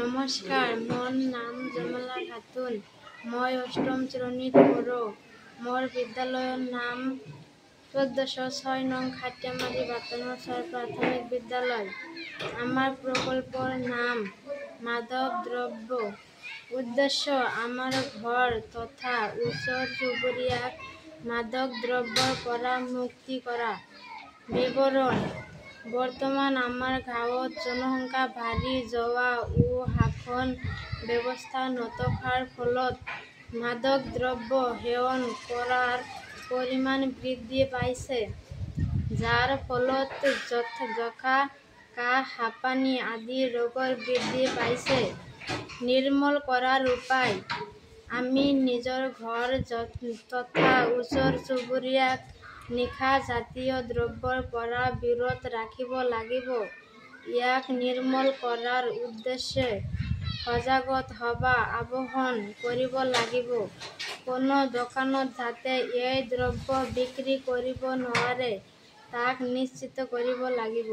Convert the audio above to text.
নমস্কাৰ, মোৰ নাম জমলা খাতুন। মই ৮ম শ্ৰেণীত পঢ়ো। মোৰ বিদ্যালয়ৰ নাম ১৪০৬ নং খাটিয়ামাৰী বাটনৰ প্ৰাথমিক বিদ্যালয়। আমাৰ প্ৰকল্পৰ নাম মাদক দ্ৰব্য। উদ্দেশ্য আমাৰ ঘৰ তথা ওচৰ চুবুৰীয়াক মাদক দ্ৰব্যৰ পৰা মুক্তি কৰা। বিৱৰণ: বৰ্তমান আমাৰ গাঁৱত জনসংখ্যা বাঢ়ি যোৱা ও শাসন ব্যৱস্থা নথকাৰ ফলত মাদক দ্ৰব্য সেৱন কৰাৰ পৰিমাণ বৃদ্ধি পাইছে, যাৰ ফলত যক্ষ্মা, কাহ, হাঁপানি আদি ৰোগৰ বৃদ্ধি পাইছে। নিৰ্মূল কৰাৰ উপায়: আমি নিজৰ ঘৰ তথা ওচৰ চুবুৰীয়াক নিশা জাতীয় দ্ৰব্যৰ পৰা বিৰত ৰাখিব লাগিব। ইয়াক নিৰ্মূল কৰাৰ উদ্দেশ্যে সজাগতা সভা আহ্বান কৰিব লাগিব। কোনো দোকানত যাতে এই দ্ৰব্য বিক্ৰী কৰিব নোৱাৰে তাক নিশ্চিত কৰিব লাগিব।